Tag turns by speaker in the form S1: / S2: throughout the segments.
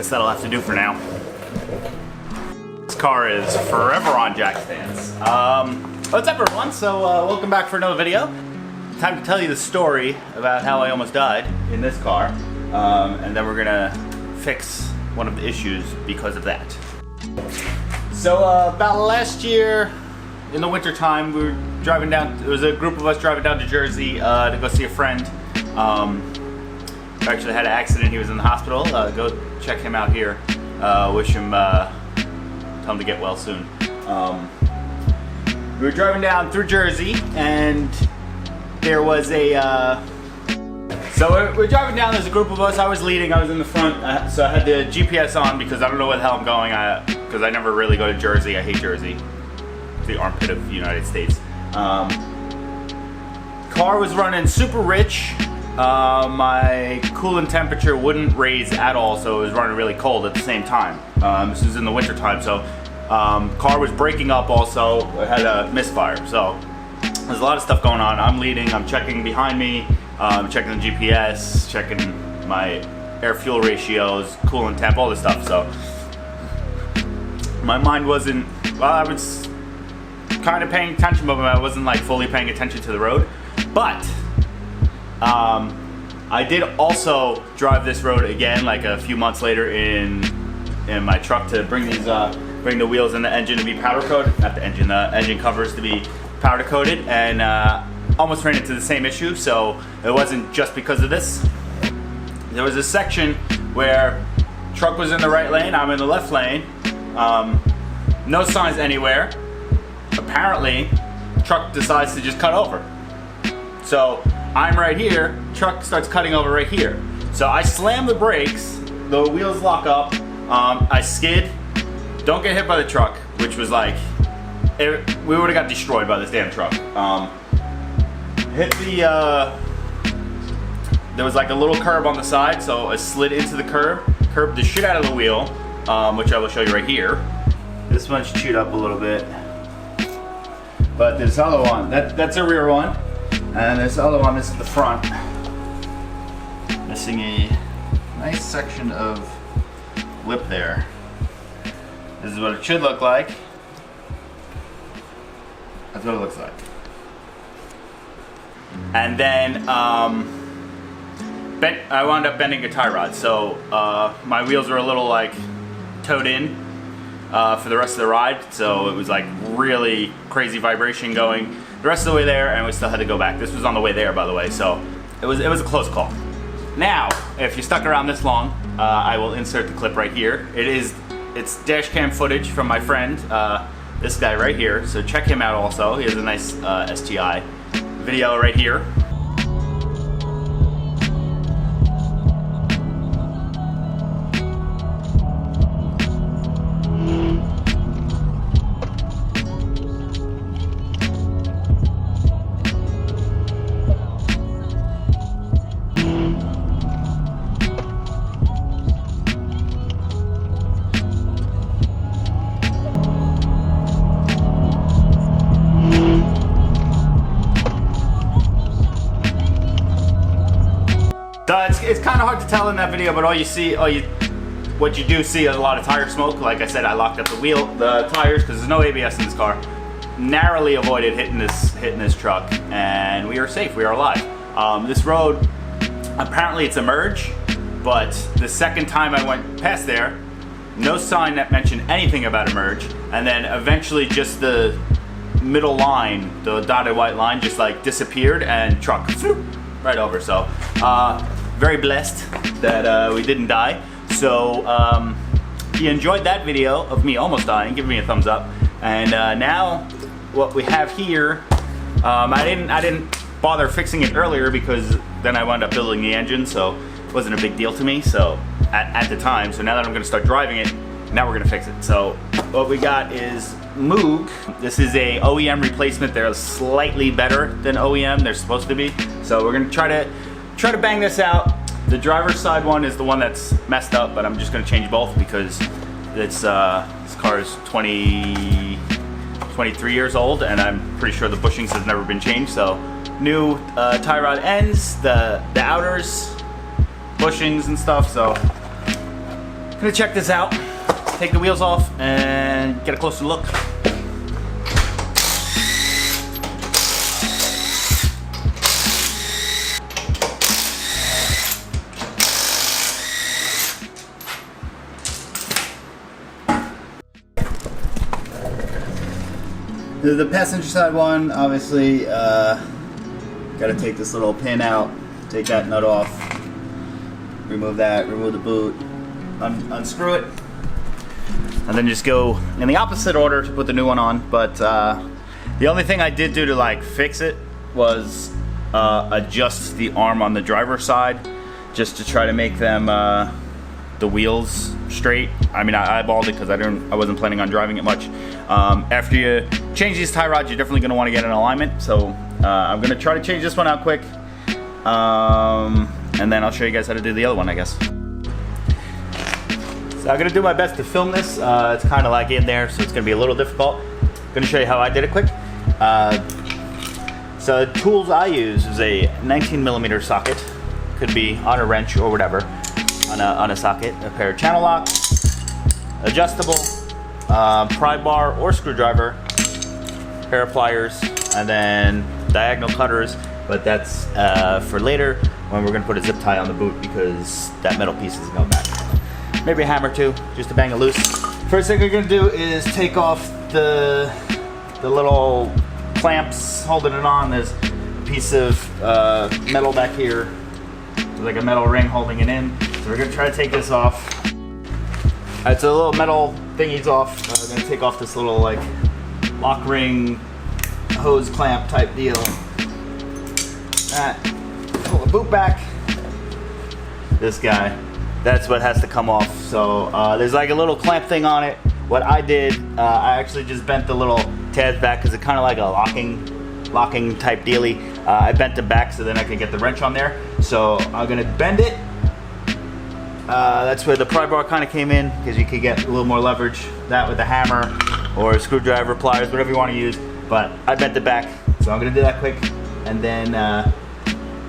S1: guess that'll have to do for now. This car is forever on jack stands. What's up everyone? So welcome back for another video. Time to tell you the story about how I almost died in this car. And then we're gonna fix one of the issues because of that. So about last year in the winter time, we were driving down, there was a group of us driving down to Jersey to go see a friend. Who actually had an accident. He was in the hospital. Go check him out here. Wish him, tell him to get well soon. We were driving down through Jersey, and there was a, so we're driving down, there's a group of us. I was leading, I was in the front, so I had the GPS on because I don't know where the hell I'm going, because I never really go to Jersey. I hate Jersey. It's the armpit of the United States. Car was running super rich. My coolant temperature wouldn't raise at all, so it was running really cold at the same time. This was in the winter time, so car was breaking up also. It had a misfire, so there's a lot of stuff going on. I'm leading, I'm checking behind me, checking the GPS, checking my air-fuel ratios, coolant temp, all this stuff. So my mind wasn't, well, I was kind of paying attention, but I wasn't like fully paying attention to the road. But I did also drive this road again like a few months later in my truck to bring these bring the wheels and the engine to be powder coated, not the engine covers to be powder coated, and almost ran into the same issue. So it wasn't just because of this. There was a section where truck was in the right lane, I'm in the left lane, no signs anywhere. Apparently truck decides to just cut over. So I'm right here, truck starts cutting over right here. So I slam the brakes, the wheels lock up, I skid, don't get hit by the truck, which was like, we would have got destroyed by this damn truck. Hit the, there was like a little curb on the side, so I slid into the curb the shit out of the wheel, which I will show you right here. This one's chewed up a little bit. But this other one, that's a rear one. And this other one, this is the front. Missing a nice section of lip there. This is what it should look like. That's what it looks like. And then I wound up bending a tie rod. So my wheels were a little like towed in for the rest of the ride. So it was like really crazy vibration going the rest of the way there, and we still had to go back. This was on the way there, by the way, so it was a close call. Now, if you stuck around this long, I will insert the clip right here. It's dash cam footage from my friend, this guy right here, so check him out also. He has a nice STI video right here. It's kind of hard to tell in that video, but what you do see is a lot of tire smoke. Like I said, I locked up the tires because there's no ABS in this car. Narrowly avoided hitting this truck, and we are safe. We are alive. This road, apparently it's a merge, but the second time I went past there, no sign that mentioned anything about a merge, and then eventually just the middle line, the dotted white line, just like disappeared, and truck swoop, right over. So very blessed that we didn't die. So if you enjoyed that video of me almost dying, give me a thumbs up. And now what we have here, I didn't bother fixing it earlier because then I wound up building the engine, so it wasn't a big deal to me. So at the time, so now that I'm going to start driving it, now we're going to fix it. So what we got is Moog. This is a OEM replacement. They're slightly better than OEM. They're supposed to be. So we're going to try to bang this out. The driver's side one is the one that's messed up, but I'm just going to change both because it's this car is 23 years old, and I'm pretty sure the bushings have never been changed. So new tie rod ends, the outers, bushings and stuff. So Gonna check this out, take the wheels off, and get a closer look. The passenger side one, obviously, gotta take this little pin out, take that nut off, remove that, remove the boot, unscrew it, and then just go in the opposite order to put the new one on. But the only thing I did do to like fix it was adjust the arm on the driver's side, just to try to make them the wheels straight. I mean, I eyeballed it because I wasn't planning on driving it much. After you change these tie rods, you're definitely going to want to get an alignment. So I'm going to try to change this one out quick, and then I'll show you guys how to do the other one, I guess. So I'm going to do my best to film this. It's kind of like in there, so it's going to be a little difficult. I'm going to show you how I did it quick. So the tools I use is a 19mm socket, could be on a wrench or whatever, on a socket, a pair of channel locks, adjustable, pry bar or screwdriver, pair of pliers, and then diagonal cutters, but that's for later when we're going to put a zip tie on the boot because that metal piece is going back. Maybe a hammer too, just to bang it loose. First thing we're going to do is take off the little clamps holding it on. There's a piece of metal back here, like a metal ring holding it in. So we're going to try to take this off. Alright, so the little metal thingy's off. We're going to take off this little like lock ring hose clamp type deal. That, pull the boot back. This guy, that's what has to come off. So there's like a little clamp thing on it. What I did, I actually just bent the little tabs back because it's kind of like a locking type dealy. I bent them back so then I can get the wrench on there. So I'm gonna bend it. That's where the pry bar kind of came in, because you could get a little more leverage that with a hammer or a screwdriver, pliers, whatever you want to use. But I bent it back, so I'm gonna do that quick, and then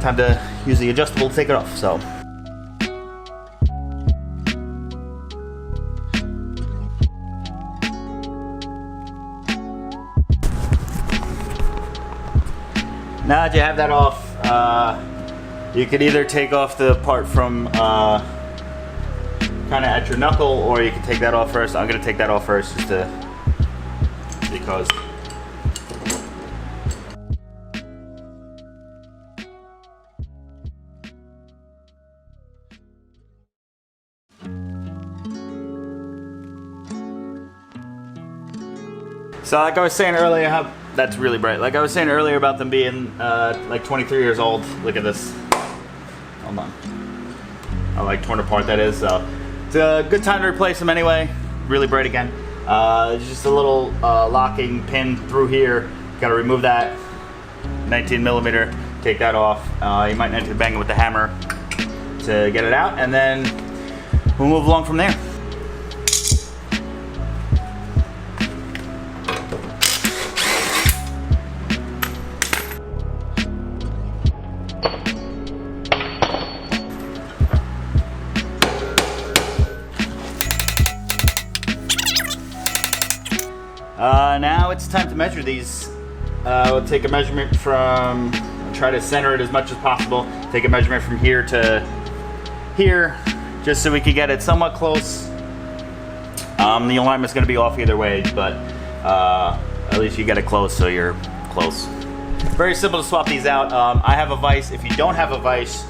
S1: time to use the adjustable to take it off. So. Now that you have that off, you could either take off the part from kind of at your knuckle, or you can take that off first. I'm going to take that off first just because. So like I was saying earlier, that's really bright. Like I was saying earlier about them being like 23 years old. Look at this. Hold on. How like torn apart that is. So it's a good time to replace them anyway. Really bright again. Just a little locking pin through here. Got to remove that. 19mm. Take that off. You might need to bang it with the hammer to get it out, and then we'll move along from there. Now it's time to measure these. We'll take a measurement from, try to center it as much as possible. Take a measurement from here to here, just so we can get it somewhat close. The alignment's going to be off either way, but at least you get it close, so you're close. Very simple to swap these out. I have a vise. If you don't have a vise,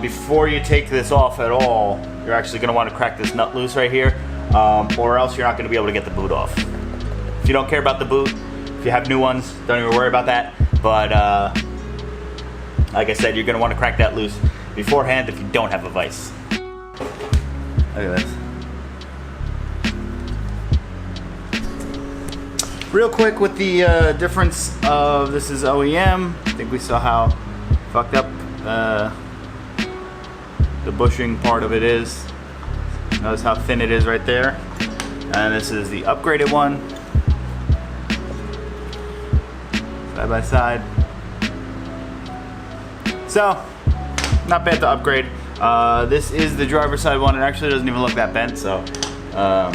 S1: before you take this off at all, you're actually going to want to crack this nut loose right here, or else you're not going to be able to get the boot off. If you don't care about the boot, if you have new ones, don't even worry about that. But like I said, you're going to want to crack that loose beforehand if you don't have a vise. Look at this. Real quick with the difference of, this is OEM. I think we saw how fucked up the bushing part of it is. Notice how thin it is right there. And this is the upgraded one. Side by side. So, not bad to upgrade. This is the driver's side one. It actually doesn't even look that bent, so I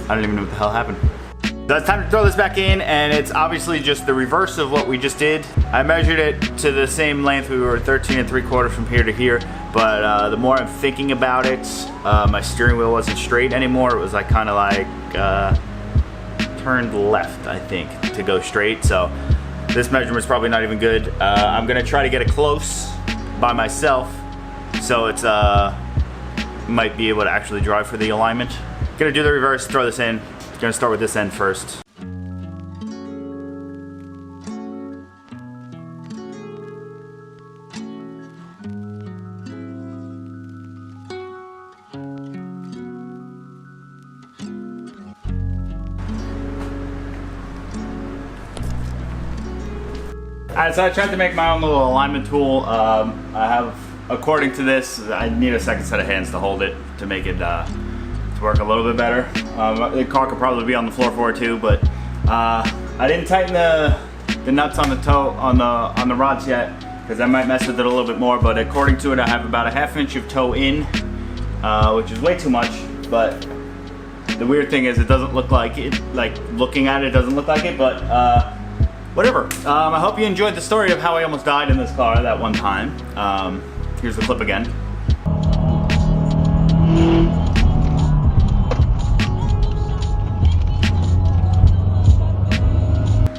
S1: don't even know what the hell happened. So it's time to throw this back in, and it's obviously just the reverse of what we just did. I measured it to the same length. We were 13 3/4 from here to here, but the more I'm thinking about it, my steering wheel wasn't straight anymore. It was like kind of like turned left, I think, to go straight. So this measurement's probably not even good. I'm gonna try to get it close by myself, so it's might be able to actually drive for the alignment. Gonna do the reverse, throw this in. Gonna start with this end first. Alright, so I tried to make my own little alignment tool. I have, according to this, I need a second set of hands to hold it to make it to work a little bit better. The car could probably be on the floor for it too, but I didn't tighten the nuts on the toe on the rods yet because I might mess with it a little bit more. But according to it, I have about a ½ inch of toe in, which is way too much. But the weird thing is, it doesn't look like it. Like looking at it, it doesn't look like it. But whatever. I hope you enjoyed the story of how I almost died in this car that one time. Here's the clip again.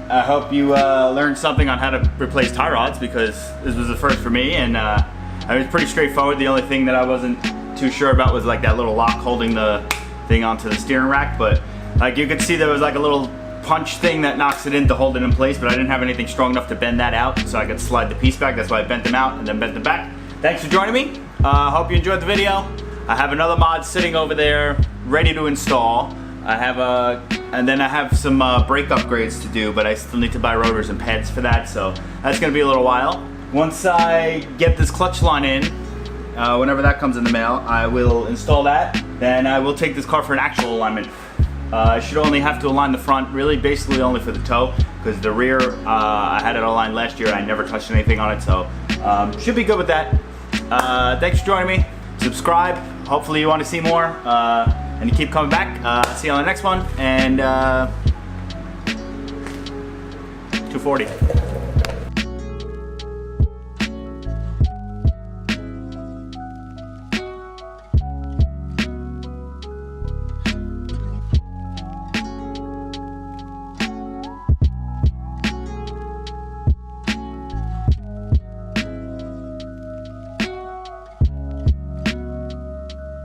S1: I hope you learned something on how to replace tie rods, because this was the first for me, and it was pretty straightforward. The only thing that I wasn't too sure about was like that little lock holding the thing onto the steering rack, but like you could see there was like a little punch thing that knocks it in to hold it in place, but I didn't have anything strong enough to bend that out, so I could slide the piece back. That's why I bent them out and then bent them back. Thanks for joining me. Hope you enjoyed the video. I have another mod sitting over there ready to install. And then I have some brake upgrades to do, but I still need to buy rotors and pads for that, so that's gonna be a little while. Once I get this clutch line in, whenever that comes in the mail, I will install that. Then I will take this car for an actual alignment. I should only have to align the front, really basically only for the toe, because the rear, I had it aligned last year. I never touched anything on it, so should be good with that. Thanks for joining me. Subscribe. Hopefully you want to see more, and you keep coming back. See you on the next one, and 240.